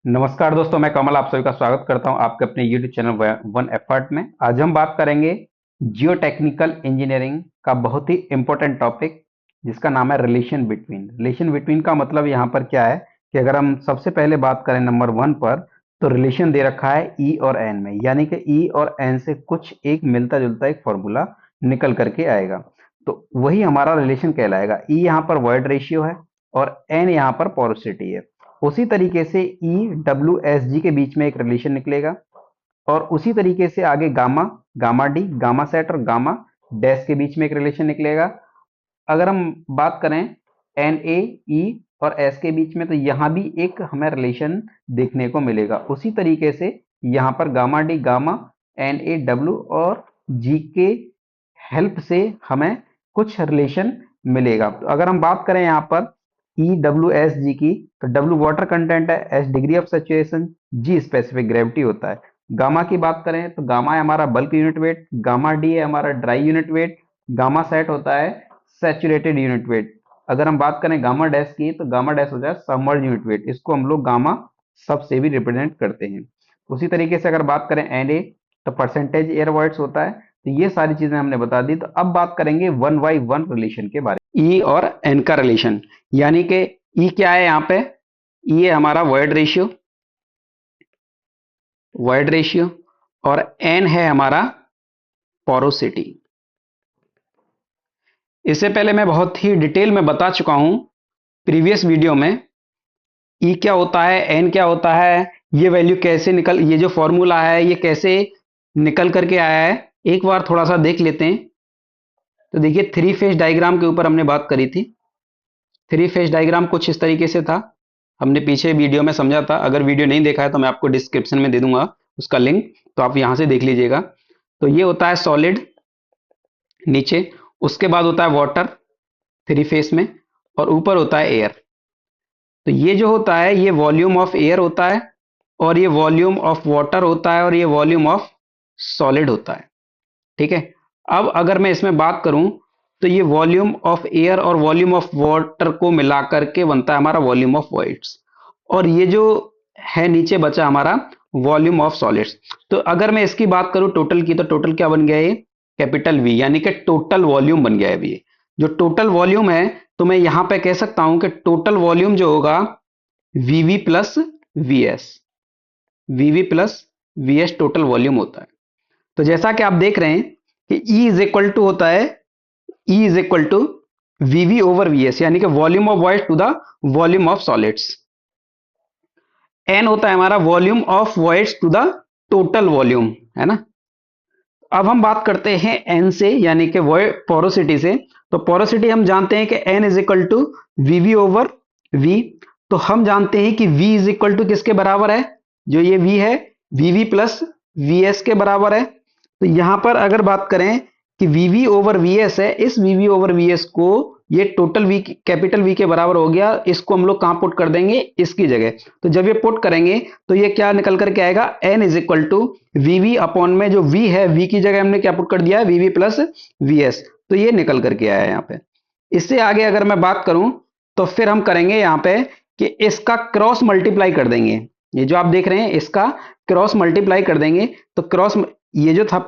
नमस्कार दोस्तों, मैं कमल आप सभी का स्वागत करता हूं आपके अपने YouTube चैनल वन एफर्ट में। आज हम बात करेंगे जियो टेक्निकल इंजीनियरिंग का बहुत ही इंपॉर्टेंट टॉपिक जिसका नाम है रिलेशन बिटवीन का मतलब यहाँ पर क्या है कि अगर हम सबसे पहले बात करें नंबर वन पर, तो रिलेशन दे रखा है ई और एन में, यानी कि ई और एन से कुछ एक मिलता जुलता एक फॉर्मूला निकल करके आएगा, तो वही हमारा रिलेशन कहलाएगा। ई यहाँ पर वर्ड रेशियो है और एन यहाँ पर पोरोसिटी है। उसी तरीके से ई डब्ल्यू एस जी के बीच में एक रिलेशन निकलेगा और उसी तरीके से आगे gamma gamma D gamma sat और गामा डैश के बीच में एक रिलेशन निकलेगा। अगर हम बात करें एन ए ई और एस के बीच में, तो यहाँ भी एक हमें रिलेशन देखने को मिलेगा। उसी तरीके से यहाँ पर gamma D gamma N A W और जी के हेल्प से हमें कुछ रिलेशन मिलेगा। तो अगर हम बात करें यहाँ पर ई डब्ल्यू एस जी की, तो डब्ल्यू वाटर कंटेंट है, S degree of saturation, G specific gravity होता है। गामा की बात करें तो गामा है हमारा bulk unit wait, gamma D है हमारा dry unit weight, gamma sat होता है सैचुरेटेड यूनिट वेट। अगर हम बात करें गामा डैश की, तो गामा डैश हो जाए सबमर्ज यूनिट वेट, इसको हम लोग गामा सब से भी रिप्रेजेंट करते हैं। उसी तरीके से अगर बात करें एन ए, तो परसेंटेज एयर वर्ड्स होता है। तो ये सारी चीजें हमने बता दी। तो अब बात करेंगे वन बाई वन रिलेशन के बारे में। ई और एन का रिलेशन, यानी कि ई क्या है यहाँ पे, ई है हमारा वर्ड रेशियो और एन है हमारा पोरोसिटी। इससे पहले मैं बहुत ही डिटेल में बता चुका हूं प्रीवियस वीडियो में ई क्या होता है, एन क्या होता है, ये वैल्यू कैसे निकल, ये जो फॉर्मूला है ये कैसे निकल करके आया है, एक बार थोड़ा सा देख लेते हैं। तो देखिए, थ्री फेज डायग्राम के ऊपर हमने बात करी थी। थ्री फेज डायग्राम कुछ इस तरीके से था, हमने पीछे वीडियो में समझा था। अगर वीडियो नहीं देखा है तो मैं आपको डिस्क्रिप्शन में दे दूंगा उसका लिंक, तो आप यहां से देख लीजिएगा। तो ये होता है सॉलिड नीचे, उसके बाद होता है वाटर थ्री फेस में, और ऊपर होता है एयर। तो ये जो होता है ये वॉल्यूम ऑफ एयर होता है, और ये वॉल्यूम ऑफ वाटर होता है, और ये वॉल्यूम ऑफ सॉलिड होता है। ठीक है। अब अगर मैं इसमें बात करूं, तो ये वॉल्यूम ऑफ एयर और वॉल्यूम ऑफ वाटर को मिलाकर के बनता है हमारा वॉल्यूम ऑफ वॉइड्स, और ये जो है नीचे बचा हमारा वॉल्यूम ऑफ सॉलिड्स। तो अगर मैं इसकी बात करूं टोटल की, तो टोटल क्या बन गया, ये कैपिटल वी, यानी कि टोटल वॉल्यूम बन गया है ये। जो टोटल वॉल्यूम है, तो मैं यहां पे कह सकता हूं कि टोटल वॉल्यूम जो होगा V V plus V S, V V plus V S total volume होता है। तो जैसा कि आप देख रहे हैं कि E इज इक्वल टू होता है, E is equal to V V over V S, यानी कि volume of void to the volume of solids. N होता है हमारा volume of voids to the total volume, है ना। अब हम बात करते हैं एन से, यानी कि पोरोसिटी से। तो पोरोसिटी हम जानते हैं कि N is equal to V V over V. तो हम जानते हैं कि V इज इक्वल टू किसके बराबर है, जो ये V है वीवी प्लस वी एस के बराबर है। तो यहां पर अगर बात करें कि वीवी ओवर वी एस है, इस वीवी ओवर वी एस को ये टोटल वी कैपिटल वी के बराबर हो गया, इसको हम लोग कहां पुट कर देंगे, इसकी जगह। तो जब ये पुट करेंगे तो ये क्या निकल करके आएगा, N is equal to V V upon में जो वी है, वी की जगह हमने क्या पुट कर दिया है, वीवी प्लस वी एस। तो ये निकल करके आया है यहाँ पे। इससे आगे अगर मैं बात करूं, तो फिर हम करेंगे यहाँ पे कि इसका क्रॉस मल्टीप्लाई कर देंगे। ये जो आप देख रहे हैं इसका क्रॉस मल्टीप्लाई कर देंगे। तो क्रॉस, ये जो था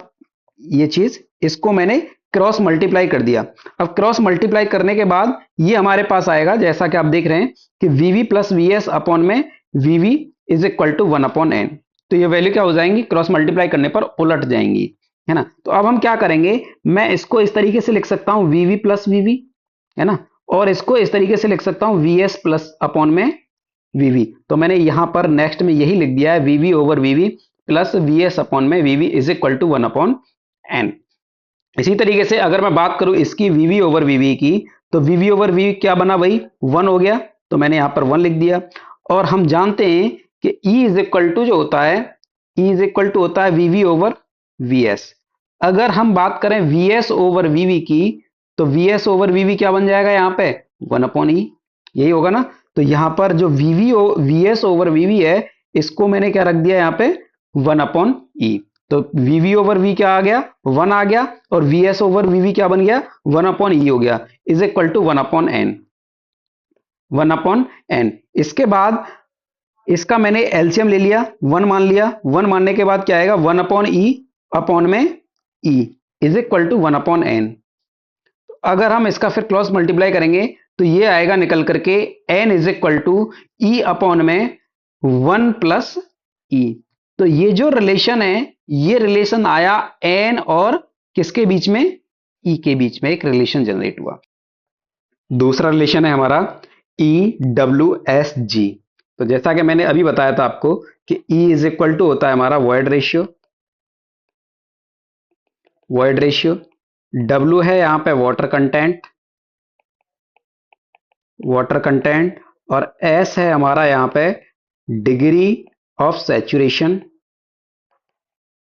ये चीज, इसको मैंने क्रॉस मल्टीप्लाई कर दिया। अब क्रॉस मल्टीप्लाई करने के बाद ये हमारे पास आएगा, जैसा कि आप देख रहे हैं कि V V plus V S upon में V V is equal to one upon N. तो ये वैल्यू क्या हो जाएंगी, क्रॉस मल्टीप्लाई करने पर उलट जाएंगी, है ना। तो अब हम क्या करेंगे, मैं इसको इस तरीके से लिख सकता हूं वीवी प्लस वीवी, है ना, और इसको इस तरीके से लिख सकता हूं वी एस प्लस अपॉन में वीवी। तो मैंने यहां पर नेक्स्ट में यही लिख दिया है, V V over V V plus V S upon में V V is equal to one upon N. इसी तरीके से अगर मैं बात करूं इसकी वीवी ओवर वीवी की, तो वीवी ओवर वी क्या बना, वही वन हो गया। तो मैंने यहां पर वन लिख दिया। और हम जानते हैं कि E इज इक्वल टू जो होता है, E इज इक्वल टू होता है वीवी ओवर वी एस। अगर हम बात करें वी एस ओवर वीवी की, तो वी एस ओवर वीवी क्या बन जाएगा यहाँ पे, वन अपॉन ई, यही होगा ना। तो यहां पर जो वी एस ओवर वीवी है, इसको मैंने क्या रख दिया यहाँ पे, वन अपॉन ई। तो वीवी ओवर वी क्या आ गया, वन आ गया, और वी एस ओवर वीवी क्या बन गया, वन अपॉन ई हो गया, is equal to one upon N, one upon N. इसके बाद इसका मैंने एलसीएम ले लिया, 1 मान लिया। 1 मानने के बाद क्या आएगा, 1 अपॉन ई अपॉन में E is equal to 1 upon N. अगर हम इसका फिर क्रॉस मल्टीप्लाई करेंगे तो ये आएगा निकल करके N is equal to E upon में 1 प्लस ई। तो ये जो रिलेशन है, ये रिलेशन आया एन और किसके बीच में, ई के बीच में एक रिलेशन जनरेट हुआ। दूसरा रिलेशन है हमारा ई डब्ल्यू एस जी। तो जैसा कि मैंने अभी बताया था आपको कि ई इज इक्वल टू होता है हमारा void ratio, void ratio. W है यहां पे वाटर कंटेंट, वाटर कंटेंट। और एस है हमारा यहां पे degree of saturation,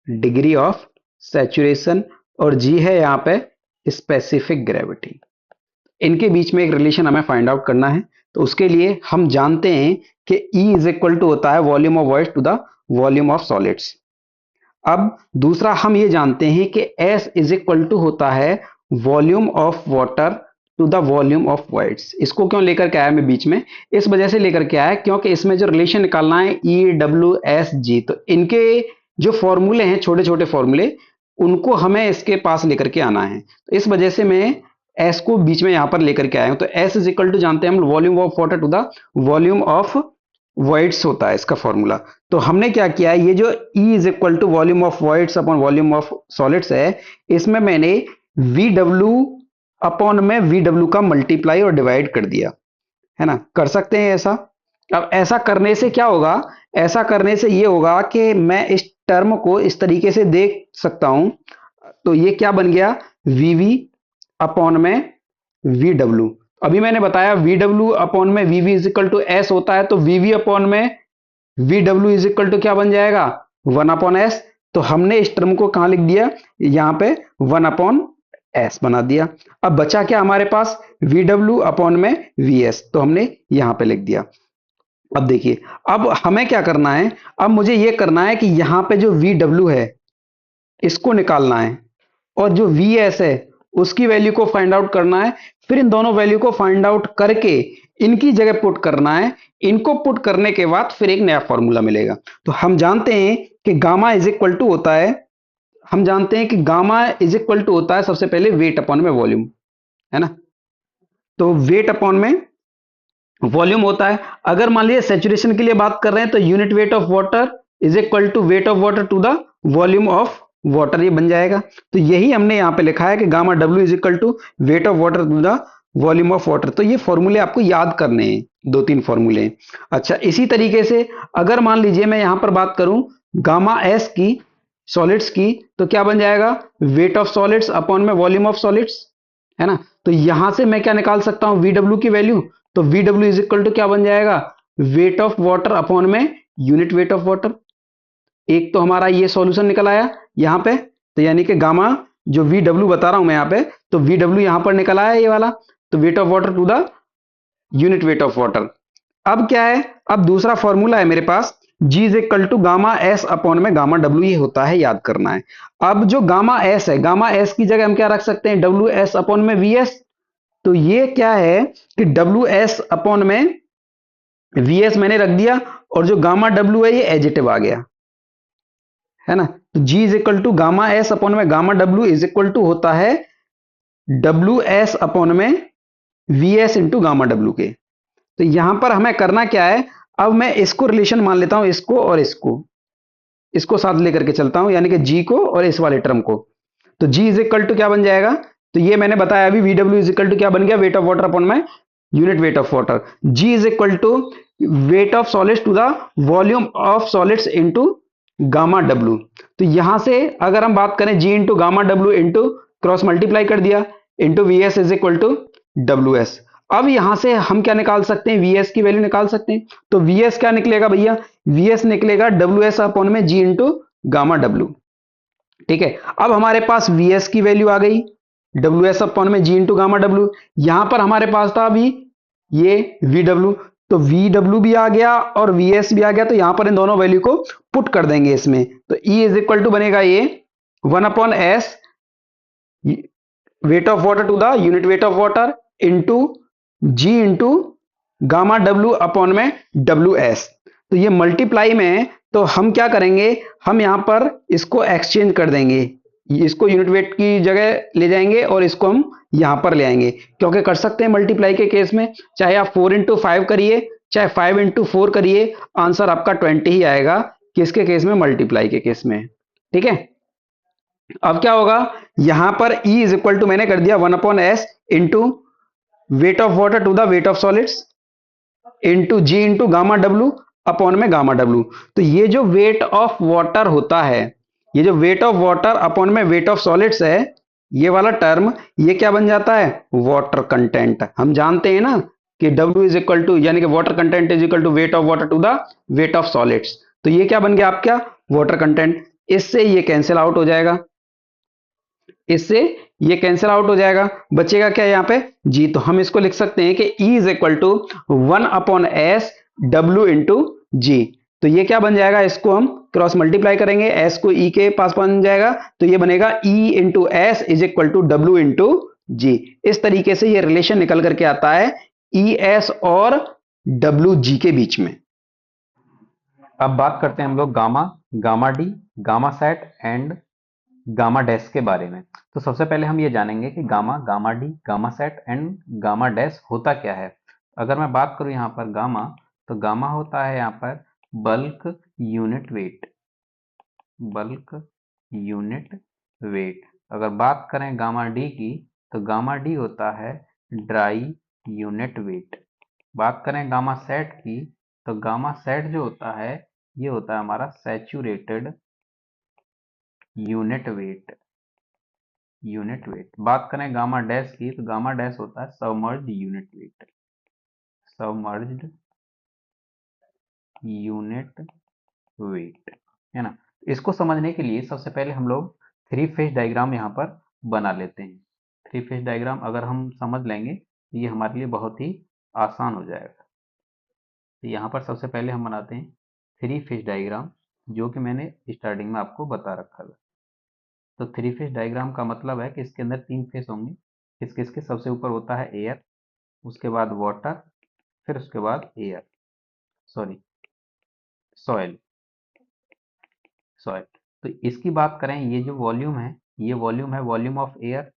degree of saturation. और जी है यहां पे स्पेसिफिक ग्रेविटी। इनके बीच में एक रिलेशन हमें फाइंड आउट करना है। तो उसके लिए हम जानते हैं कि E इज इक्वल टू होता है volume of void to the volume of solids. अब दूसरा हम ये जानते हैं कि S इज इक्वल टू होता है volume of water to the volume of voids. इसको क्यों लेकर के आया मैं बीच में, इस वजह से लेकर के आया क्योंकि इसमें जो रिलेशन निकालना है E डब्ल्यू एस जी, तो इनके जो फॉर्मूले हैं, छोटे छोटे फॉर्मूले, उनको हमें इसके पास लेकर के आना है। तो इस वजह से मैं एस को बीच में यहां पर लेकर के आया हूं। तो एस इज इक्वल टू जानते हैं हम volume of water to the volume of voids होता है इसका फॉर्मूला। तो हमने क्या किया है, ये जो E is equal to volume of voids upon volume of solids है, इसमें मैंने वी डब्ल्यू अपॉन में वी डब्ल्यू का मल्टीप्लाई और डिवाइड कर दिया है ना। कर सकते हैं ऐसा। अब ऐसा करने से क्या होगा, ऐसा करने से ये होगा कि मैं इस टर्म को इस तरीके से देख सकता हूं। तो ये क्या बन गया, वीवी अपॉन में वी डब्ल्यू। अभी मैंने बताया वी डब्ल्यू अपॉन में V V is equal to S होता है, तो वीवी अपॉन में V W is equal to क्या बन जाएगा, 1 अपॉन एस। तो हमने इस टर्म को कहां लिख दिया, यहां पे 1 अपॉन एस बना दिया। अब बचा क्या हमारे पास, वी डब्ल्यू अपॉन में वी एस, तो हमने यहां पे लिख दिया। अब देखिए, अब हमें क्या करना है, अब मुझे यह करना है कि यहां पे जो वी डब्ल्यू है इसको निकालना है, और जो वी एस है उसकी वैल्यू को फाइंड आउट करना है। फिर इन दोनों वैल्यू को फाइंड आउट करके इनकी जगह पुट करना है। इनको पुट करने के बाद फिर एक नया फॉर्मूला मिलेगा। तो हम जानते हैं कि गामा इज इक्वल टू होता है, हम जानते हैं कि गामा इज इक्वल टू होता है सबसे पहले वेट अपॉन में वॉल्यूम, है ना। तो वेट अपॉन में वॉल्यूम होता है। अगर मान लीजिए सैचुरेशन के लिए बात कर रहे हैं तो unit weight of water is equal to weight of water to the volume of water, ये बन जाएगा। तो यही हमने यहां पे लिखा है कि gamma W is equal to weight of water to the volume of water. तो ये फॉर्मूले आपको याद करने हैं, 2-3 फॉर्मूले। अच्छा, इसी तरीके से अगर मान लीजिए मैं यहां पर बात करूं गामा एस की, सॉलिड्स की, तो क्या बन जाएगा, वेट ऑफ सॉलिड्स अपॉन में वॉल्यूम ऑफ सॉलिड्स, है ना। तो यहां से मैं क्या निकाल सकता हूं, वी डब्ल्यू की वैल्यू। तो V W is equal to क्या बन जाएगा, वेट ऑफ वाटर अपॉन में यूनिट वेट ऑफ वाटर। एक तो हमारा ये सॉल्यूशन निकल आया यहां पे। तो यानी कि गामा जो वी डब्ल्यू बता रहा हूं मैं यहां पे, तो वी डब्ल्यू यहां पर निकल आया ये वाला। तो weight of water to the unit weight of water. अब क्या है, अब दूसरा फॉर्मूला है मेरे पास, G is equal to gamma S upon में गामा डब्ल्यू, ये होता है, याद करना है। अब जो गामा एस है, गामा एस की जगह हम क्या रख सकते हैं, डब्ल्यू एस अपॉन में वी एस। तो ये क्या है कि डब्ल्यू एस अपॉन में वी एस मैंने रख दिया, और जो गामा डब्ल्यू है ये एजिटिव आ गया, है ना। तो G is equal to gamma S upon में gamma W is equal to होता है डब्ल्यू एस अपॉन में V S into gamma W के। तो यहां पर हमें करना क्या है, अब मैं इसको रिलेशन मान लेता हूं, इसको और इसको साथ लेकर के चलता हूं, यानी कि जी को और इस वाले टर्म को। तो जी इज इक्वल टू क्या बन जाएगा, तो ये मैंने बताया अभी, V W is equal to क्या बन गया, वेट ऑफ वाटर अपॉन में unit weight of water. G is equal to weight of solids to the volume of solids into gamma W. तो यहां से अगर हम बात करें, G into gamma W into cross multiply कर दिया into V S is equal to W S. अब यहां से हम क्या निकाल सकते हैं, वी एस की वैल्यू निकाल सकते हैं। तो वी एस क्या निकलेगा भैया, वी एस निकलेगा डब्ल्यू एस अपॉन में जी इंटू गामा डब्ल्यू। ठीक है, अब हमारे पास वी एस की वैल्यू आ गई, डब्ल्यू एस अपॉन में जी इंटू गामा डब्ल्यू। यहां पर हमारे पास था अभी ये वी डब्ल्यू, तो वी डब्ल्यू भी आ गया और वी एस भी आ गया। तो यहां पर इन दोनों वैल्यू को पुट कर देंगे इसमें। तो ई इज इक्वल टू बनेगा ये 1 upon S weight of water to the unit weight of water into G into gamma W upon में डब्ल्यू एस। तो ये मल्टीप्लाई में है, तो हम क्या करेंगे, हम यहां पर इसको एक्सचेंज कर देंगे, इसको यूनिट वेट की जगह ले जाएंगे और इसको हम यहां पर ले आएंगे, क्योंकि कर सकते हैं मल्टीप्लाई के केस में, चाहे आप 4 into 5 करिए, चाहे 5 into 4 करिए, आंसर आपका 20 ही आएगा, किसके केस में, मल्टीप्लाई के केस में। ठीक है, अब क्या होगा, यहां पर E इज इक्वल टू मैंने कर दिया 1/s into weight of water to the weight of solids into G into gamma W upon में गामा डब्ल्यू। तो ये जो वेट ऑफ वाटर होता है, ये जो वेट ऑफ वाटर अपॉन में वेट ऑफ सॉलिड्स है, ये वाला टर्म ये क्या बन जाता है, वाटर कंटेंट। हम जानते हैं ना कि W इज इक्वल टू, यानी कि water content is equal to weight of water to the weight of solids. तो ये क्या बन गया आपका, वाटर कंटेंट। इससे ये कैंसिल आउट हो जाएगा, इससे ये कैंसिल आउट हो जाएगा, बचेगा क्या यहाँ पे, जी। तो हम इसको लिख सकते हैं कि E is equal to 1/s W into G. तो ये क्या बन जाएगा, इसको हम क्रॉस मल्टीप्लाई करेंगे, S को E के पास बन जाएगा, तो ये बनेगा E into S is equal to W into G. इस तरीके से ये रिलेशन निकल करके आता है ES और WG के बीच में। अब बात करते हैं हम लोग gamma, gamma D, gamma sat and gamma dash के बारे में। तो सबसे पहले हम ये जानेंगे कि gamma, gamma D, gamma sat and gamma dash होता क्या है। अगर मैं बात करूं यहाँ पर गामा, तो गामा होता है यहाँ पर bulk unit wait, bulk unit wait. अगर बात करें गामा डी की, तो गामा डी होता है ड्राई यूनिट वेट। बात करें गामा सेट की, तो गामा सेट जो होता है ये होता है हमारा saturated unit weight, unit weight. बात करें गामा डैश की, तो गामा डैश होता है submerged unit weight, submerged unit weight, है ना। इसको समझने के लिए सबसे पहले हम लोग थ्री फेज डायग्राम यहाँ पर बना लेते हैं। थ्री फेज डायग्राम अगर हम समझ लेंगे तो ये हमारे लिए बहुत ही आसान हो जाएगा। तो यहाँ पर सबसे पहले हम बनाते हैं थ्री फेज डायग्राम, जो कि मैंने स्टार्टिंग में आपको बता रखा था। तो थ्री फेज डायग्राम का मतलब है कि इसके अंदर तीन फेज होंगे। किस किस के, सबसे ऊपर होता है एयर, उसके बाद वाटर, फिर उसके बाद एयर, सॉरी सॉइल, सॉइल। तो इसकी बात करें, ये जो वॉल्यूम है, ये वॉल्यूम है वॉल्यूम ऑफ एयर,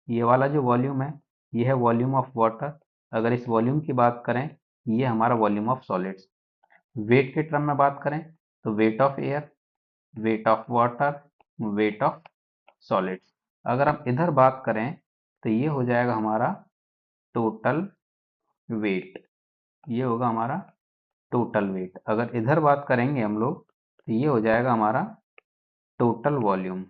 ये वाला जो वॉल्यूम है ये है वॉल्यूम ऑफ वाटर। अगर इस वॉल्यूम की बात करें, ये हमारा वॉल्यूम ऑफ सॉलिड्स। वेट के टर्म में बात करें, तो weight of air, wait of water, wait of solids. अगर हम इधर बात करें, तो ये हो जाएगा हमारा टोटल वेट, ये होगा हमारा टोटल वेट। अगर इधर बात करेंगे हम लोग, तो ये हो जाएगा हमारा टोटल वॉल्यूम,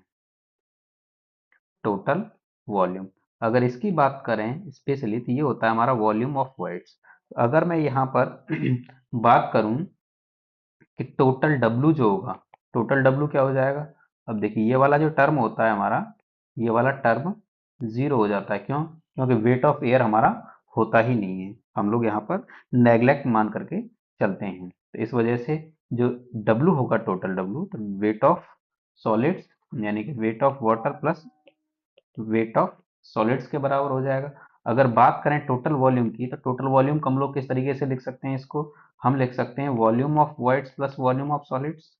टोटल वॉल्यूम। अगर इसकी बात करें स्पेशली, तो ये होता है हमारा वॉल्यूम ऑफ वर्ड्स। अगर मैं यहाँ पर बात करूं कि टोटल डब्लू जो होगा, टोटल डब्लू क्या हो जाएगा, अब देखिए ये वाला जो टर्म होता है हमारा, ये वाला टर्म जीरो हो जाता है। क्यों, क्योंकि वेट ऑफ एयर हमारा होता ही नहीं है, हम लोग यहाँ पर नेग्लेक्ट मान करके चलते हैं। तो इस वजह से जो डब्लू होगा, टोटल डब्लू, तो वेट ऑफ सॉलिड्स यानी कि wait of water plus weight of solids के बराबर हो जाएगा। अगर बात करें टोटल वॉल्यूम की, तो टोटल वॉल्यूम को हम लोग किस तरीके से लिख सकते हैं, इसको हम लिख सकते हैं volume of voids plus volume of solids,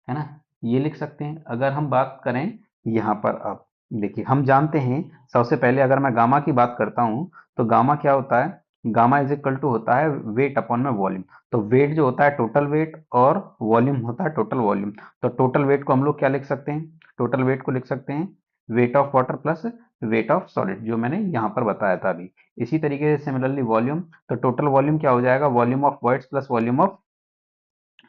है ना, ये लिख सकते हैं। अगर हम बात करें यहाँ पर, अब देखिए हम जानते हैं, सबसे पहले अगर मैं गामा की बात करता हूँ, तो गामा क्या होता है, गामा इज इक्वल टू होता है वेट अपॉन में वॉल्यूम। तो वेट जो होता है टोटल वेट और वॉल्यूम होता है टोटल वॉल्यूम। तो टोटल वेट को हम लोग क्या लिख सकते हैं, टोटल वेट को लिख सकते हैं wait of water plus weight of solid, जो मैंने यहाँ पर बताया था अभी। इसी तरीके से सिमिलरली वॉल्यूम, तो टोटल वॉल्यूम क्या हो जाएगा, volume of voids plus volume of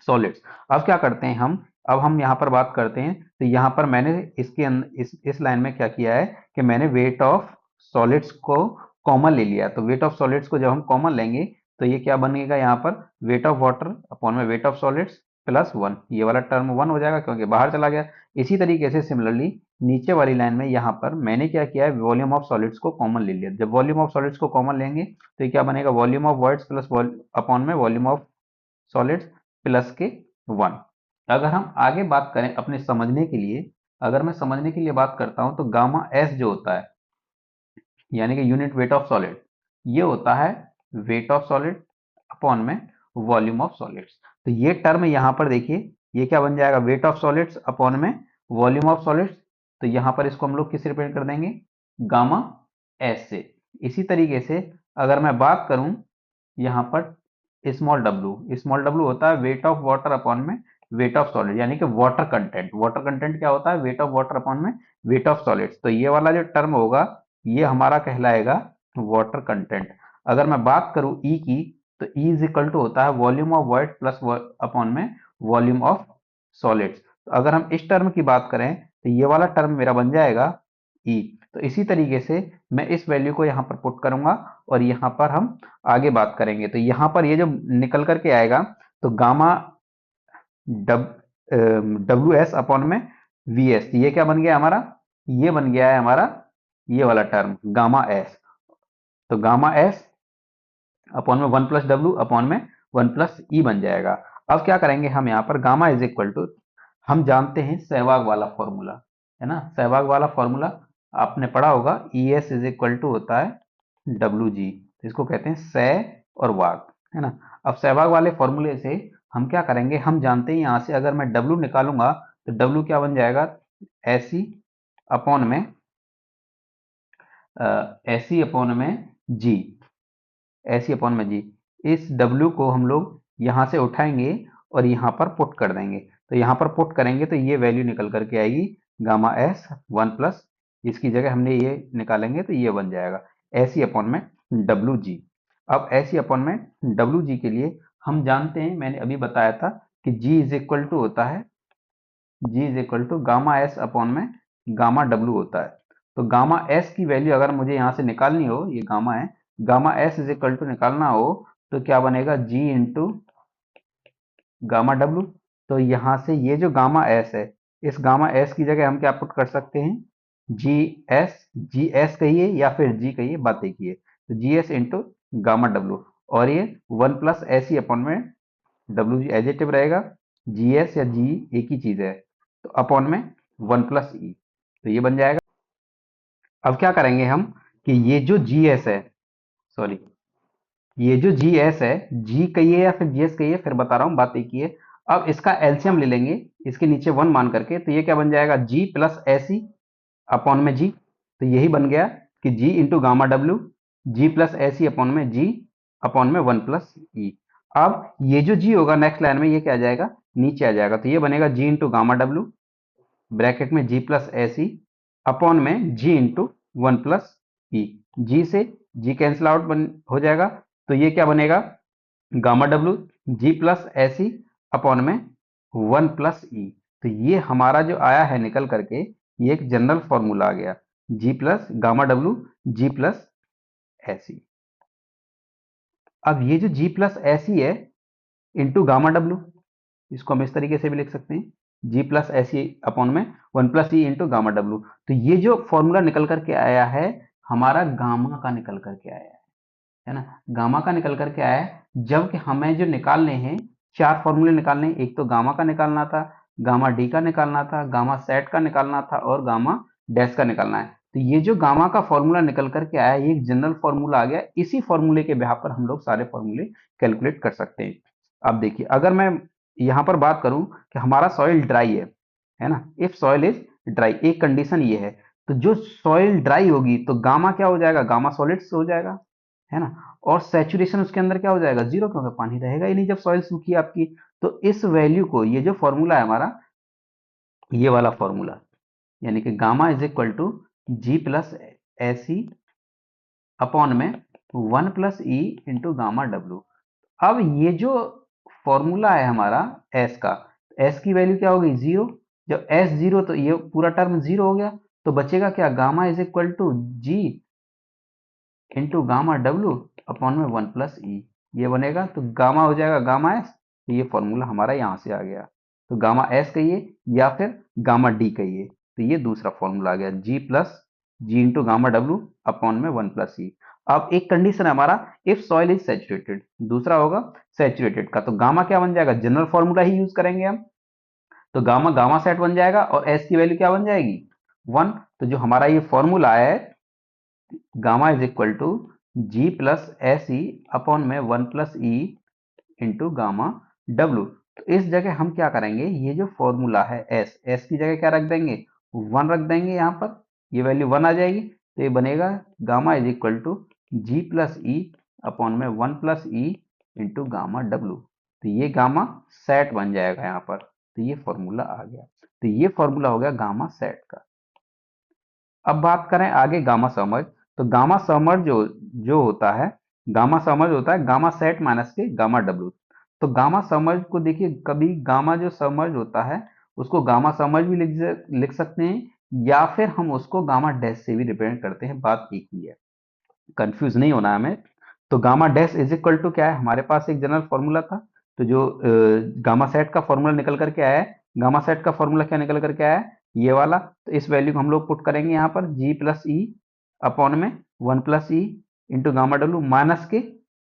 solids. अब क्या करते हैं हम, अब हम यहाँ पर बात करते हैं, तो यहाँ पर मैंने इसके इस लाइन में क्या किया है कि मैंने वेट ऑफ सॉलिड्स को कॉमन ले लिया। तो वेट ऑफ सॉलिड्स को जब हम कॉमन लेंगे, तो ये क्या बनेगा यहाँ पर, वेट ऑफ वाटर अपॉन में weight of solids plus one, ये वाला टर्म वन हो जाएगा क्योंकि बाहर चला गया। इसी तरीके से सिमिलरली नीचे वाली लाइन में यहाँ पर मैंने क्या किया है, वॉल्यूम ऑफ सॉलिड्स को कॉमन ले लिया। जब वॉल्यूम ऑफ सॉलिड्स को कॉमन लेंगे, तो ये क्या बनेगा, volume of words plus upon में वॉल्यूम ऑफ सॉलिड्स प्लस के वन। अगर हम आगे बात करें अपने समझने के लिए, अगर मैं समझने के लिए बात करता हूं, तो गामा एस जो होता है यानी कि यूनिट वेट ऑफ सॉलिड, ये होता है वेट ऑफ सॉलिड अपॉन में वॉल्यूम ऑफ सॉलिड्स। तो ये टर्म यहाँ पर देखिए, ये क्या बन जाएगा, वेट ऑफ सॉलिड्स अपॉन में वॉल्यूम ऑफ सॉलिड्स। तो यहाँ पर इसको हम लोग किस रिप्रेजेंट कर देंगे, गामा एस से। इसी तरीके से अगर मैं बात करूं यहाँ पर स्मॉल डब्ल्यू होता है वेट ऑफ वाटर अपॉन में वेट ऑफ सॉलिड, यानी कि वाटर कंटेंट। वाटर कंटेंट क्या होता है, वेट ऑफ वाटर अपॉन में वेट ऑफ सॉलिड्स। तो ये वाला जो टर्म होगा ये हमारा कहलाएगा वाटर कंटेंट। अगर मैं बात करूं ई की, तो ई इज इक्वल टू होता है volume of void plus upon में वॉल्यूम ऑफ सॉलिड्स। तो अगर हम इस टर्म की बात करें तो ये वाला टर्म मेरा बन जाएगा ई। तो इसी तरीके से मैं इस वैल्यू को यहाँ पर पुट करूंगा और यहाँ पर हम आगे बात करेंगे। तो यहाँ पर ये जो निकल करके आएगा, तो गामा डब्ल्यू एस अपॉन में वी एस, ये क्या बन गया हमारा, ये बन गया है हमारा ये वाला टर्म गामा एस। तो गामा एस अपॉन में 1 प्लस डब्ल्यू अपॉन में 1 प्लस ई बन जाएगा। अब क्या करेंगे हम यहाँ पर, गामा इज इक्वल टू, हम जानते हैं सहवाग वाला फॉर्मूला, है ना, सहवाग वाला फॉर्मूला आपने पढ़ा होगा, E S is equal to होता है डब्ल्यू जी। इसको कहते हैं सह और वाग, है ना। अब सहवाग वाले फॉर्मूले से हम क्या करेंगे, हम जानते हैं यहाँ से अगर मैं डब्ल्यू निकालूंगा तो डब्ल्यू क्या बन जाएगा, ऐसी अपॉन में ऐसी अपॉन में जी, ऐसी अपॉन में जी। इस डब्ल्यू को हम लोग यहाँ से उठाएंगे और यहाँ पर पुट कर देंगे। तो यहाँ पर पुट करेंगे तो ये वैल्यू निकल करके आएगी गामा एस 1 प्लस, इसकी जगह हमने ये निकालेंगे तो ये बन जाएगा ऐसी अपॉन में डब्ल्यू जी। अब ऐसी अपॉन में डब्ल्यू जी के लिए हम जानते हैं, मैंने अभी बताया था कि जी इज इक्वल टू होता है, G is equal to gamma S upon में गामा डब्ल्यू होता है। तो गामा एस की वैल्यू अगर मुझे यहाँ से निकालनी हो, ये गामा है, gamma S is equal to निकालना हो तो क्या बनेगा, जी इंटू गामा डब्ल्यू। तो यहाँ से ये जो गामा एस है, इस गामा एस की जगह हम क्या पुट कर सकते हैं, जी एस कहिए या फिर जी कहिए, बात एक ही है। तो G S into gamma W, और ये 1 प्लस एस ही अपॉन में डब्ल्यू जी एजेटिव रहेगा, जी एस या जी एक ही चीज है, तो अपॉन में 1 प्लस ई, तो ये बन जाएगा। अब क्या करेंगे हम कि ये जो जी एस है, सॉरी, ये जो जी एस है, जी कहिए या फिर जी एस कहिए, फिर बता रहा हूं, बात एक ही है। अब इसका एलसीएम ले लेंगे इसके नीचे 1 मान करके, तो ये क्या बन जाएगा, जी प्लस एसी अपॉन में जी। तो यही बन गया कि जी into gamma W, G plus S E upon में जी अपॉन में 1 प्लस ई। अब ये जो जी होगा नेक्स्ट लाइन में, ये क्या आ जाएगा, नीचे आ जाएगा। तो ये बनेगा जी इंटू गामा डब्ल्यू ब्रैकेट में जी प्लस एसी अपॉन में जी इंटू 1 प्लस ई। जी से जी कैंसिल आउट हो जाएगा, तो ये क्या बनेगा, gamma W G plus S E upon में 1 प्लस ई। तो ये हमारा जो आया है निकल करके, ये एक जनरल फॉर्मूला आ गया, G plus gamma W G plus S E. अब ये जो जी प्लस एसी है इंटू गामा डब्ल्यू, इसको हम इस तरीके से भी लिख सकते हैं, जी प्लस एसी अपॉन में 1 plus E into gamma W. तो ये जो फॉर्मूला निकल करके आया है हमारा गामा का निकल करके आया है ना, गामा का निकल करके आया है। जबकि हमें जो निकालने हैं, 4 फॉर्मूले निकालने हैं, एक तो गामा का निकालना था, गामा डी का निकालना था, गामा सेट का निकालना था और गामा डैश का निकालना है। तो ये जो गामा का फॉर्मूला निकल करके आया, ये एक जनरल फॉर्मूला आ गया। इसी फॉर्मूले के बिहाफ पर हम लोग सारे फॉर्मूले कैलकुलेट कर सकते हैं। अब देखिए, अगर मैं यहाँ पर बात करूं कि हमारा सॉइल ड्राई है ना, इफ सॉइल इज ड्राई, एक कंडीशन ये है। तो जो सॉइल ड्राई होगी तो गामा क्या हो जाएगा, गामा सॉलिड्स हो जाएगा, है ना। और सैचुरेशन उसके अंदर क्या हो जाएगा, जीरो, क्योंकि पानी रहेगा ही नहीं जब सॉइल सूखी है आपकी। तो इस वैल्यू को, ये जो फॉर्मूला है हमारा, ये वाला फॉर्मूला, यानी कि gamma is equal to G plus S E upon में 1 plus E into gamma W. अब ये जो फॉर्मूला है हमारा एस का, एस की वैल्यू क्या होगी, जीरो। जब एस जीरो, तो ये पूरा टर्म जीरो हो गया, तो बचेगा क्या, gamma is equal to G into gamma W upon में 1 प्लस ई, ये बनेगा। तो गामा हो जाएगा गामा एस, तो ये फॉर्मूला हमारा यहाँ से आ गया। तो गामा एस कहिए या फिर गामा डी कहिए, तो ये दूसरा फॉर्मूला आ गया, जी प्लस जी इंटू गामा डब्ल्यू अपॉन में 1 प्लस ई। अब एक कंडीशन है हमारा, इफ सॉइल इज सैचुरेटेड, दूसरा होगा सैचुरेटेड का। तो गामा क्या बन जाएगा, जनरल फॉर्मूला ही यूज करेंगे हम। तो गामा गामा सेट बन जाएगा और एस की वैल्यू क्या बन जाएगी, 1। तो जो हमारा ये फॉर्मूला है, gamma is equal to G plus S E upon में 1 plus E into gamma W। तो इस जगह हम क्या करेंगे, ये जो फॉर्मूला है S की जगह क्या रख देंगे, 1 रख देंगे। यहाँ पर ये वैल्यू 1 आ जाएगी, तो ये बनेगा gamma is equal to G plus E upon में 1 plus E into gamma W। तो ये गामा सेट बन जाएगा यहाँ पर। तो ये फॉर्मूला आ गया। तो ये फॉर्मूला हो गया गामा सेट का। अब बात करें आगे गामा समर्ज। तो गामा समर्ज जो होता है, गामा समर्ज होता है गामा सेट माइनस के गामा डब्ल्यू। तो गामा समर्ज को देखिए, कभी गामा जो समर्ज होता है उसको गामा समर्ज भी लिख सकते हैं, या फिर हम उसको गामा डैश से भी रिप्रेजेंट करते हैं, बात एक ही है, कंफ्यूज नहीं होना हमें। तो gamma dash is equal to क्या है, हमारे पास एक जनरल फॉर्मूला था। तो जो गामा सेट का फॉर्मूला निकल करके आया है, गामा सेट का फॉर्मूला क्या निकल करके आया है, ये वाला। तो इस वैल्यू को हम लोग पुट करेंगे यहाँ पर जी प्लस ई अपॉन में 1 plus E into gamma W minus के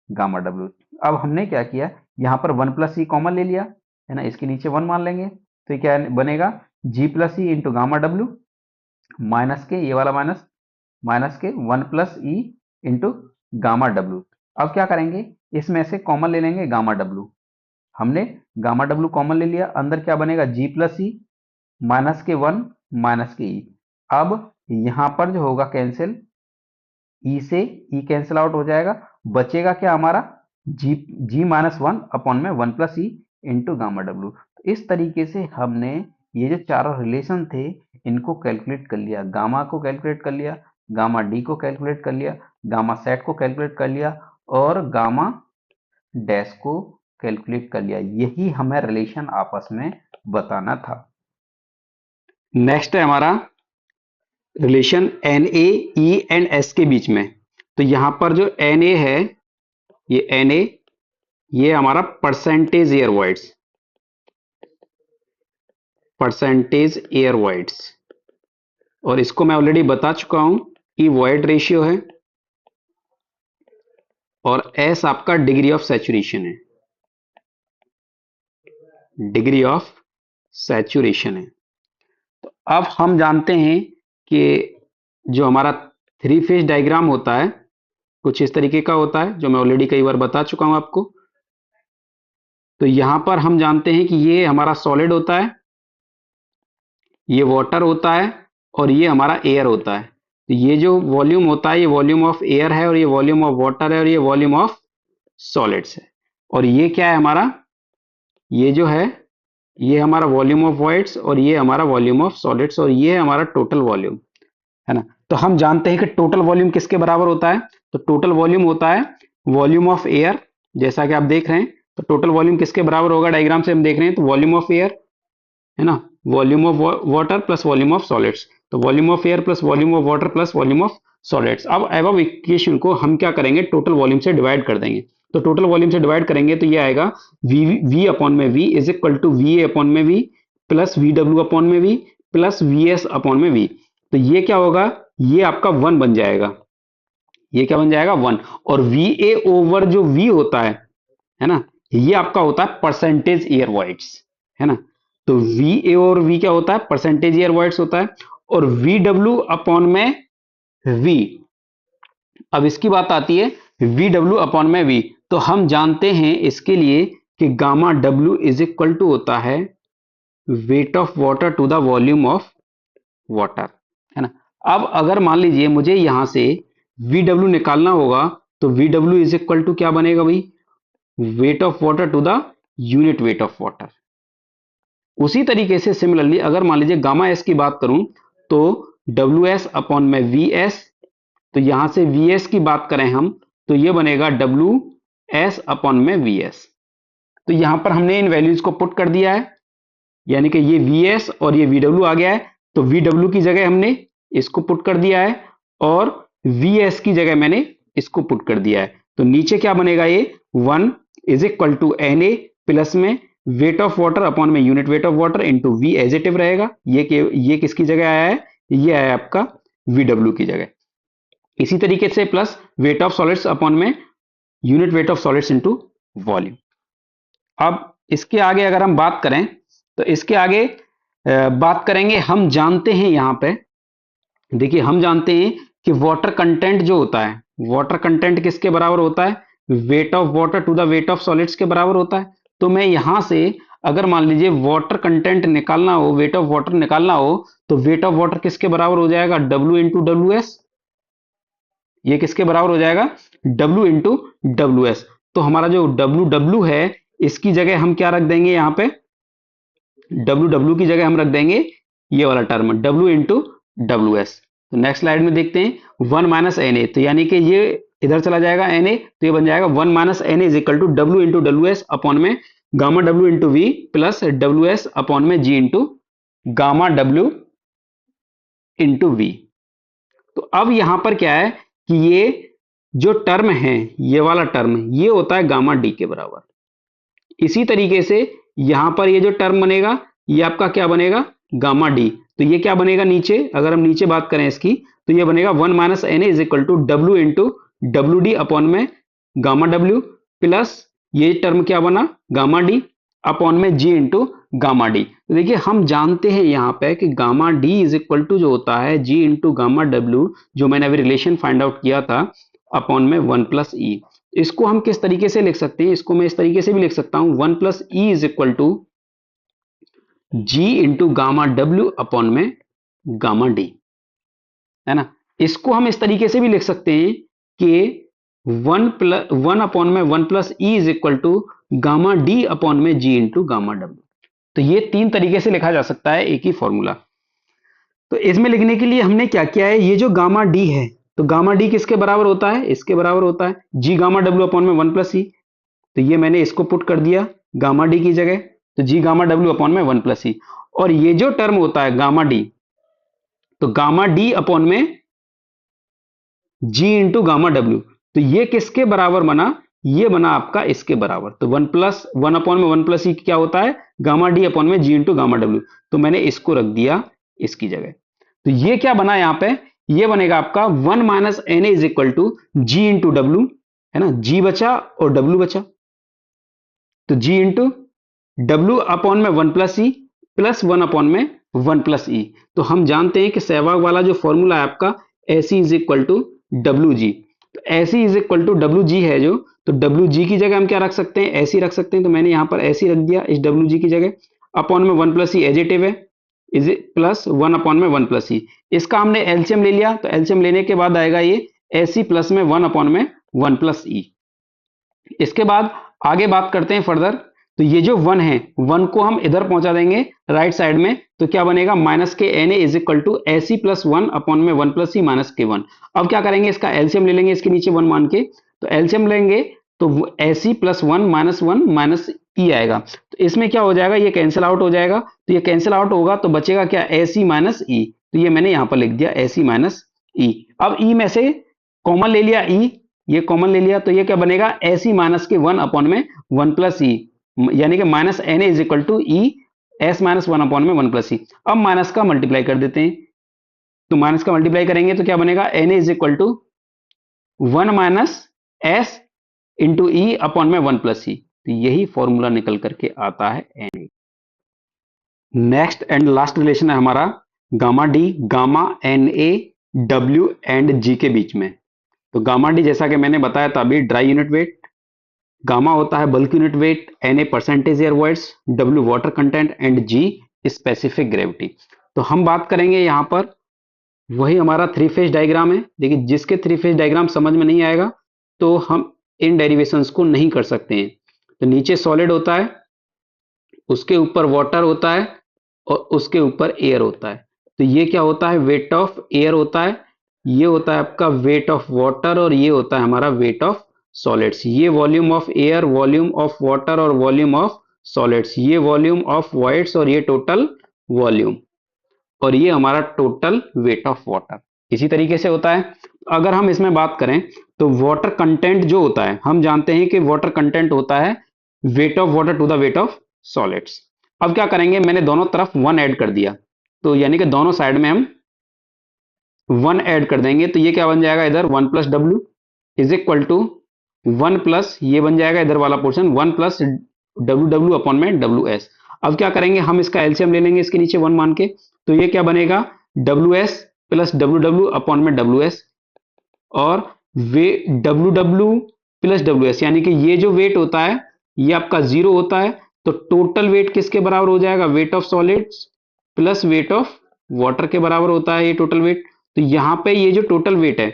गामा डब्ल्यू। अब हमने क्या किया, यहाँ पर 1 प्लस ई कॉमन ले लिया है ना, इसके नीचे 1 मान लेंगे। तो क्या बनेगा, G plus E into gamma W minus के ये वाला माइनस माइनस के 1 plus E into gamma W. अब क्या करेंगे, इसमें से कॉमन ले लेंगे गामा डब्ल्यू। हमने गामा डब्ल्यू कॉमन ले लिया, अंदर क्या बनेगा जी प्लस ई माइनस के 1 माइनस के ई। अब यहां पर जो होगा कैंसिल, ई से ई कैंसिल आउट हो जाएगा, बचेगा क्या हमारा जी माइनस 1 अपॉन में 1 plus E into gamma W. इस तरीके से हमने ये जो चारों रिलेशन थे इनको कैलकुलेट कर लिया, गामा को कैलकुलेट कर लिया, गामा डी को कैलकुलेट कर लिया, गामा सेट को कैलकुलेट कर लिया, और गामा डैश को कैलकुलेट कर लिया। यही हमें रिलेशन आपस में बताना था। नेक्स्ट है हमारा relation N A E and S के बीच में। तो यहां पर जो एन ए है, ये एन ए, ये हमारा percentage air voids, percentage air voids, और इसको मैं ऑलरेडी बता चुका हूं कि वॉइड रेशियो है, और एस आपका डिग्री ऑफ सैचुरेशन है, डिग्री ऑफ सैचुरेशन है। तो अब हम जानते हैं कि जो हमारा थ्री फेज डायग्राम होता है कुछ इस तरीके का होता है, जो मैं ऑलरेडी कई बार बता चुका हूं आपको। तो यहां पर हम जानते हैं कि ये हमारा सॉलिड होता है, ये वाटर होता है, और ये हमारा एयर होता है। तो ये जो वॉल्यूम होता है, ये वॉल्यूम ऑफ एयर है, और ये वॉल्यूम ऑफ वाटर है, और ये वॉल्यूम ऑफ सॉलिड्स है। और ये क्या है हमारा, ये जो है ये हमारा वॉल्यूम ऑफ वॉइड्स, और ये हमारा वॉल्यूम ऑफ सॉलिड्स, और ये है हमारा टोटल वॉल्यूम, है ना। तो हम जानते हैं कि टोटल वॉल्यूम किसके बराबर होता है। तो टोटल वॉल्यूम होता है वॉल्यूम ऑफ एयर, जैसा कि आप देख रहे हैं। तो टोटल वॉल्यूम किसके बराबर होगा, डायग्राम से हम देख रहे हैं, तो वॉल्यूम ऑफ एयर, है ना, volume of water plus volume of solids. तो volume of air plus volume of water plus volume of solids. अब एबव इक्वेशन को हम क्या करेंगे, टोटल वॉल्यूम से डिवाइड कर देंगे। तो टोटल वॉल्यूम से डिवाइड करेंगे तो ये आएगा वी अपॉन में V is equal to V A upon में V plus V W upon में V plus V S upon में वी। तो ये क्या होगा, ये आपका 1 बन जाएगा, ये क्या बन जाएगा 1। और वी ए ओवर जो वी होता है ना, ये आपका होता है परसेंटेज एयर वॉइड्स, है ना। तो वी ए और वी क्या होता है, परसेंटेज एयर वॉइड्स होता है। और वी डब्ल्यू अपॉन में वी, अब इसकी बात आती है वी डब्ल्यू अपॉन में वी। तो हम जानते हैं इसके लिए कि gamma W is equal to होता है weight of water to the volume of water, है ना। अब अगर मान लीजिए मुझे यहां से वी डब्ल्यू निकालना होगा, तो V W is equal to क्या बनेगा भाई, weight of water to the unit weight of water. उसी तरीके से सिमिलरली अगर मान लीजिए गामा एस की बात करूं, तो डब्ल्यू एस अपॉन में वी एस। तो यहां से वी एस की बात करें हम, तो ये बनेगा डब्ल्यू एस अपॉन में वी एस। तो यहां पर हमने इन वैल्यूज को पुट कर दिया है, यानी कि ये वी एस और ये वी डब्ल्यू आ गया है। तो वी डब्ल्यू की जगह हमने इसको पुट कर दिया है, और वी एस की जगह मैंने इसको पुट कर दिया है। तो नीचे क्या बनेगा, ये 1 is equal to N A plus में वेट ऑफ वाटर अपॉन में unit weight of water into V as it रहेगा। ये किसकी जगह आया है, ये आया आपका वी डब्ल्यू की जगह। इसी तरीके से plus weight of solids upon में unit weight of solids into volume. अब इसके आगे अगर हम बात करें, तो इसके आगे बात करेंगे, हम जानते हैं यहां पे देखिए, हम जानते हैं कि वाटर कंटेंट जो होता है, वाटर कंटेंट किसके बराबर होता है, weight of water to the weight of solids के बराबर होता है। तो मैं यहां से अगर मान लीजिए वाटर कंटेंट निकालना हो, वेट ऑफ वाटर निकालना हो, तो वेट ऑफ वाटर किसके बराबर हो जाएगा? W into W S. ये किसके बराबर हो जाएगा? W into W S. तो हमारा जो W है, इसकी जगह हम क्या रख देंगे? यहाँ पे W की जगह हम रख देंगे ये वाला term W into W S. तो नेक्स्ट स्लाइड में देखते हैं 1 माइनस एन ए, तो यानी कि ये इधर चला जाएगा एन ए, तो ये बन जाएगा 1 minus N A is equal to W into W S upon में gamma W into V plus W S upon में G into gamma W into V. तो अब यहां पर क्या है कि ये जो टर्म है, ये वाला टर्म ये होता है गामा डी के बराबर। इसी तरीके से यहां पर ये जो टर्म बनेगा, ये आपका क्या बनेगा? Gamma D. तो ये क्या बनेगा नीचे? अगर हम नीचे बात करें इसकी, तो ये बनेगा 1 minus N is equal to W into W D upon में गामा डब्ल्यू प्लस ये टर्म क्या बना? गामा डी अपॉन में जी इंटू गामा डी। तो देखिए हम जानते हैं यहाँ पे कि gamma D is equal to जो होता है जी इंटू गामा डब्ल्यू, जो मैंने अभी रिलेशन फाइंड आउट किया था, अपॉन में 1 प्लस ई। इसको हम किस तरीके से लिख सकते हैं? इसको मैं इस तरीके से भी लिख सकता हूं 1 plus E is equal to G into gamma W upon में गामा डी, है ना। इसको हम इस तरीके से भी लिख सकते हैं कि 1 अपॉन में 1 plus E is equal to gamma D upon में जी इंटू गामा डब्ल्यू। तो ये तीन तरीके से लिखा जा सकता है एक ही फॉर्मूला। तो इसमें लिखने के लिए हमने क्या किया है? ये जो गामा डी है, तो गामा डी किसके बराबर होता है? इसके बराबर होता है जी गामा डब्ल्यू अपॉन में 1 प्लस ई। तो ये मैंने इसको पुट कर दिया गामा डी की जगह, तो जी गामा डब्ल्यू अपॉन में 1 प्लस ई। और ये जो टर्म होता है गामा डी, तो गामा डी अपॉन में जी इंटू गामा डब्ल्यू, तो ये किसके बराबर बना? ये बना आपका इसके बराबर। तो 1 अपॉन में 1 प्लस ई क्या होता है? गामा डी अपॉन में जी इंटू गामा डब्ल्यू। तो मैंने इसको रख दिया इसकी जगह। तो ये क्या बना यहाँ पे? ये बनेगा आपका 1 minus N is equal to G into W, है ना। जी बचा और डब्ल्यू बचा, तो जी इंटू डब्ल्यू अपॉन में 1 प्लस ई प्लस 1 अपॉन में 1 प्लस ई। तो हम जानते हैं कि सहवाग वाला जो फॉर्मूला है आपका AC is equal to W G. तो AC is equal to W G है जो, तो डब्ल्यू जी की जगह हम क्या रख सकते हैं? एसी रख सकते हैं। तो मैंने यहां पर एसी रख दिया इस डब्ल्यू जी की जगह, अपॉन में 1 प्लस ई एजिटिव है, इज प्लस 1 अपॉन में 1 प्लस ई। इसका हमने एलसीएम ले लिया, तो एलसीएम लेने के बाद आएगा ये एसी प्लस में 1 अपॉन में 1 प्लस ई। इसके बाद आगे बात करते हैं फर्दर। तो ये जो 1 है, 1 को हम इधर पहुंचा देंगे राइट साइड में, तो क्या बनेगा? माइनस के N A is equal to AC plus 1 upon में 1 प्लस ई माइनस के 1। अब क्या करेंगे? इसका एलसीएम ले लेंगे इसके नीचे 1 मान के, तो एलसीएम लेंगे तो एसी प्लस 1 माइनस ई आएगा। तो इसमें क्या हो जाएगा? ये कैंसिल आउट हो जाएगा। तो ये कैंसिल आउट होगा तो बचेगा क्या? एसी माइनस ई। तो ये मैंने यहां पर लिख दिया एसी माइनस ई। अब ई में से कॉमन ले लिया, ई ये कॉमन ले लिया, तो ये क्या बनेगा? एसी माइनस के 1 अपॉन में 1 प्लस ई, यानी कि minus N is equal to E S minus 1 upon में 1 प्लस ई। अब माइनस का मल्टीप्लाई कर देते हैं, तो माइनस का मल्टीप्लाई करेंगे तो क्या बनेगा? N is equal to 1 minus S into E upon में 1 प्लस ई। तो यही फॉर्मूला निकल करके आता है N. Next and last relation है हमारा gamma D, gamma N A W and G के बीच में। तो गामा डी जैसा कि मैंने बताया था अभी, ड्राई यूनिट वेट, गामा होता है bulk unit weight, N A percentage air voids, W water content and G specific gravity. तो हम बात करेंगे यहाँ पर वही हमारा थ्री फेज डायग्राम है। देखिए जिसके थ्री फेज डायग्राम समझ में नहीं आएगा तो हम इन डेरिवेशंस को नहीं कर सकते हैं। तो नीचे सॉलिड होता है, उसके ऊपर वाटर होता है और उसके ऊपर एयर होता है। तो ये क्या होता है? वेट ऑफ एयर होता है, ये होता है आपका वेट ऑफ वाटर और ये होता है हमारा वेट ऑफ सॉलिड्स। ये volume of air, volume of water और वॉल्यूम ऑफ सॉलिड्स, ये वॉल्यूम ऑफ वॉइड्स और ये टोटल वॉल्यूम, और ये हमारा टोटल वेट ऑफ वाटर। इसी तरीके से होता है। अगर हम इसमें बात करें तो वाटर कंटेंट जो होता है, हम जानते हैं कि वाटर कंटेंट होता है weight of water to the weight of solids. अब क्या करेंगे? मैंने दोनों तरफ 1 ऐड कर दिया, तो यानी कि दोनों साइड में हम 1 ऐड कर देंगे। तो ये क्या बन जाएगा? इधर 1 plus W is equal to 1 plus ये बन जाएगा इधर वाला portion 1 plus W W upon में डब्ल्यू एस। अब क्या करेंगे? हम इसका एलसीएम ले लेंगे इसके नीचे 1 मान के, तो ये क्या बनेगा? W S plus W W upon में डब्ल्यू एस, और वे W W plus W S, यानी कि ये जो वेट होता है ये आपका 0 होता है, तो टोटल वेट किसके बराबर हो जाएगा? Weight of solids plus weight of water के बराबर होता है ये टोटल वेट। तो यहां पे ये जो टोटल वेट है,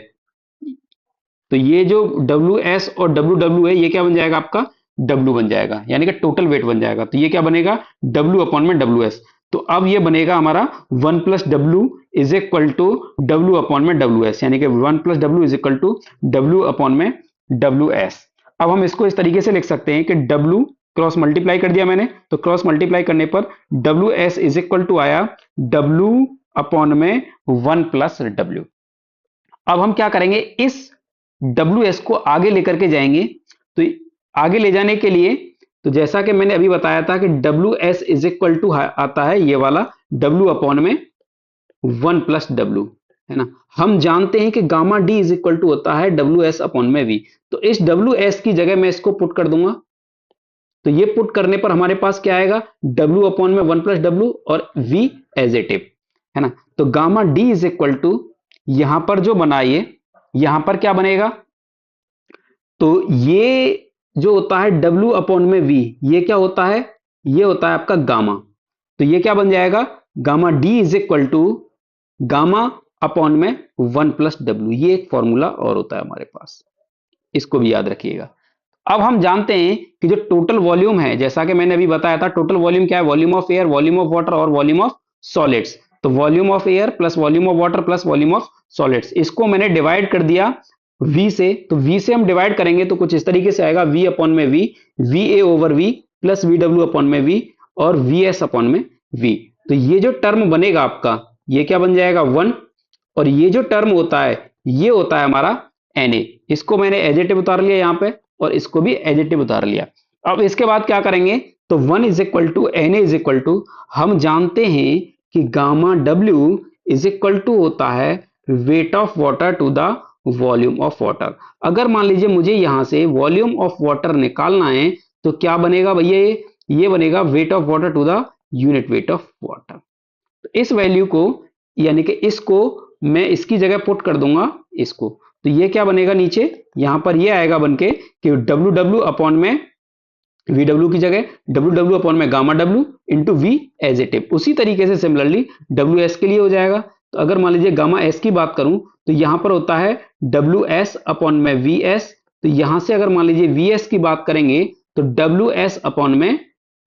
तो ये जो डब्ल्यू एस और डब्ल्यू डब्ल्यू है, ये क्या बन जाएगा आपका? डब्ल्यू बन जाएगा, यानी कि टोटल वेट बन जाएगा। तो ये क्या बनेगा? डब्ल्यू अपॉन में डब्ल्यू एस। तो अब ये बनेगा हमारा 1 plus W is equal to W upon में डब्ल्यू एस, यानी कि 1 plus W is equal to W upon में डब्ल्यू एस। अब हम इसको इस तरीके से लिख सकते हैं कि डब्ल्यू क्रॉस मल्टीप्लाई कर दिया मैंने, तो क्रॉस मल्टीप्लाई करने पर W S is equal to आया डब्ल्यू अपॉन में 1 प्लस डब्ल्यू। अब हम क्या करेंगे? इस WS को आगे लेकर के जाएंगे। तो आगे ले जाने के लिए, तो जैसा कि मैंने अभी बताया था कि WS इज इक्वल टू आता है ये वाला W अपॉन में 1 प्लस W, है ना। हम जानते हैं कि gamma D is equal to होता है WS अपॉन में V। तो इस WS की जगह मैं इसको पुट कर दूंगा। तो ये पुट करने पर हमारे पास क्या आएगा? W अपॉन में 1 प्लस W और V एज इट इज, है ना। तो gamma D is equal to, यहां पर जो बना ये, यहां पर क्या बनेगा? तो ये जो होता है W अपॉन में V, ये क्या होता है? ये होता है आपका गामा। तो ये क्या बन जाएगा? Gamma D is equal to gamma upon में 1 प्लस W। ये एक फॉर्मूला और होता है हमारे पास, इसको भी याद रखिएगा। अब हम जानते हैं कि जो टोटल वॉल्यूम है, जैसा कि मैंने अभी बताया था, टोटल वॉल्यूम क्या है? Volume of air, volume of water और वॉल्यूम ऑफ सॉलिड्स। तो volume of air plus volume of water plus volume of solids, इसको मैंने डिवाइड कर दिया V से। तो V से हम डिवाइड करेंगे तो कुछ इस तरीके से आएगा, V अपॉन में V, VA over V plus VW upon में V और VS अपॉन में V। तो ये जो टर्म बनेगा आपका, ये क्या बन जाएगा? 1। और ये जो टर्म होता है, ये होता है हमारा Na। इसको मैंने एडिटिव उतार लिया यहाँ पे, और इसको भी एडिटिव उतार लिया। अब इसके बाद क्या करेंगे? तो 1 is equal to Na is equal to, हम जानते हैं कि gamma W is equal to होता है weight of water to the volume of water. अगर मान लीजिए मुझे यहां से वॉल्यूम ऑफ वाटर निकालना है, तो क्या बनेगा भैया? ये बनेगा weight of water to the unit weight of water. तो इस वैल्यू को, यानी कि इसको मैं इसकी जगह पुट कर दूंगा इसको। तो ये क्या बनेगा? नीचे यहां पर ये आएगा बनके कि डब्ल्यू डब्ल्यू अपॉन में वी डब्ल्यू की जगह डब्ल्यू डब्ल्यू अपॉन में gamma W into V as it is. उसी तरीके से सिमिलरली डब्ल्यू एस के लिए हो जाएगा। तो अगर मान लीजिए गामा एस की बात करूं, तो यहां पर होता है डब्ल्यू एस अपॉन में वी एस। तो यहां से अगर मान लीजिए वी एस की बात करेंगे, तो डब्ल्यू एस अपॉन में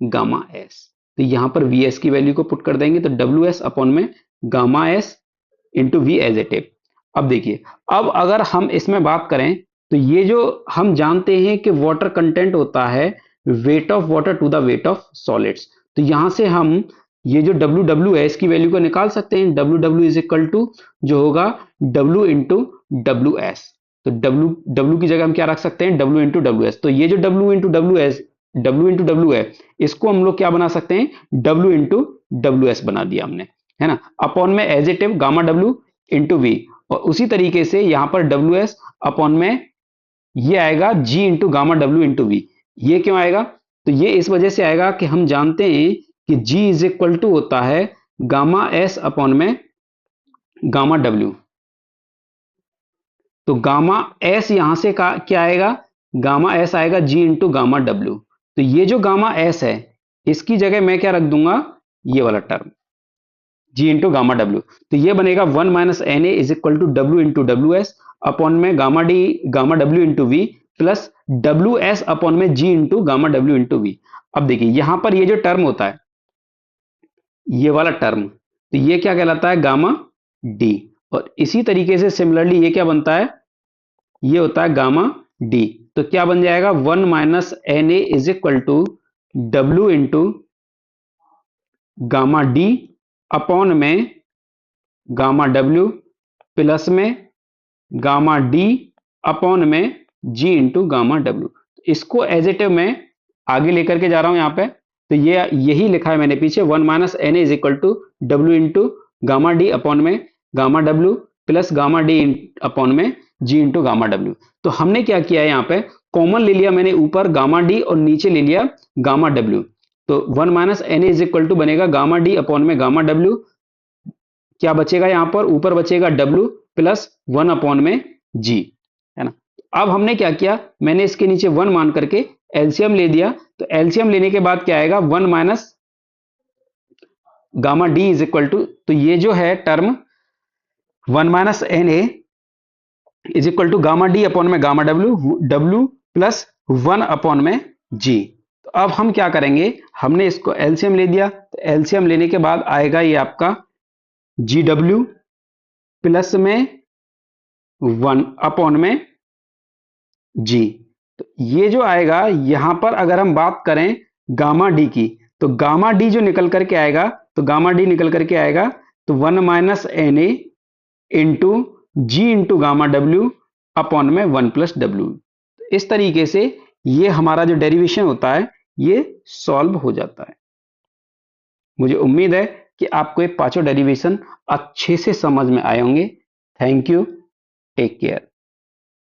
गामा एस। तो यहां पर वी एस की वैल्यू को पुट कर देंगे, तो डब्ल्यू एस अपॉन में gamma S into V as it is. अब देखिए, अब अगर हम इसमें बात करें, तो ये जो हम जानते हैं कि वाटर कंटेंट होता है weight of water to the weight of solids. तो यहां से हम ये जो डब्ल्यू डब्ल्यू है, इसकी वैल्यू को निकाल सकते हैं। W W is equal to जो होगा डब्ल्यू इंटू डब्ल्यू एस। तो डब्ल्यू डब्ल्यू की जगह हम क्या रख सकते हैं? W into W S. तो ये जो W into W S, W into W है, इसको हम लोग क्या बना सकते हैं? डब्ल्यू इंटू डब्ल्यू एस बना दिया हमने, है ना। अपॉन में as it is gamma W into V, और उसी तरीके से यहां पर डब्ल्यू एस अपॉन में ये आएगा G into gamma W into V. ये क्यों आएगा? तो ये इस वजह से आएगा कि हम जानते हैं कि G इज इक्वल टू होता है गामा एस अपॉन में गामा डब्ल्यू। तो गामा एस यहां से क्या आएगा? गामा एस आएगा G इंटू गामा डब्ल्यू। तो ये जो गामा एस है, इसकी जगह मैं क्या रख दूंगा? ये वाला term G into gamma W. तो ये बनेगा 1 minus N A is equal to W into W S upon में gamma D gamma W into V plus W S upon में G into gamma W into V. अब देखिए यहां पर ये जो टर्म होता है, ये वाला टर्म, तो ये क्या कहलाता है? Gamma D. और इसी तरीके से सिमिलरली ये क्या बनता है? ये होता है गामा डी। तो क्या बन जाएगा? 1 minus N A is equal to W into gamma D upon में गामा डब्ल्यू प्लस में गामा डी अपॉन में जी इंटू गामा डब्ल्यू। इसको एज इट में आगे लेकर के जा रहा हूं यहां पे। तो ये यही लिखा है मैंने पीछे, 1 minus N is equal to W into gamma D upon में gamma W plus gamma D upon में जी इंटू गामा डब्ल्यू। तो हमने क्या किया है यहाँ पे? कॉमन ले लिया मैंने, ऊपर गामा डी और नीचे ले लिया गामा डब्ल्यू। तो 1 minus N is equal to बनेगा गामा डी अपॉन में गामा डब्ल्यू। क्या बचेगा यहां पर? ऊपर बचेगा डब्ल्यू प्लस 1 अपॉन में जी, है ना। अब हमने क्या किया, मैंने इसके नीचे 1 मान करके एलसीएम ले दिया। तो एलसीएम लेने के बाद क्या आएगा, 1 minus gamma D is equal to, तो ये जो है term 1 minus N A is equal to gamma D upon में gamma W, W plus 1 upon में जी। तो अब हम क्या करेंगे, हमने इसको एलसीएम ले दिया, तो एलसीएम लेने के बाद आएगा ये आपका जी डब्ल्यू प्लस में 1 अपॉन में जी। तो ये जो आएगा, यहां पर अगर हम बात करें गामा डी की, तो गामा डी जो निकल करके आएगा, तो गामा डी निकल करके आएगा तो 1 minus N A into G into gamma W upon में 1 प्लस डब्ल्यू। इस तरीके से ये हमारा जो डेरिवेशन होता है ये सॉल्व हो जाता है। मुझे उम्मीद है कि आपको ये पांचों डेरिवेशन अच्छे से समझ में आए होंगे। Thank you, take care.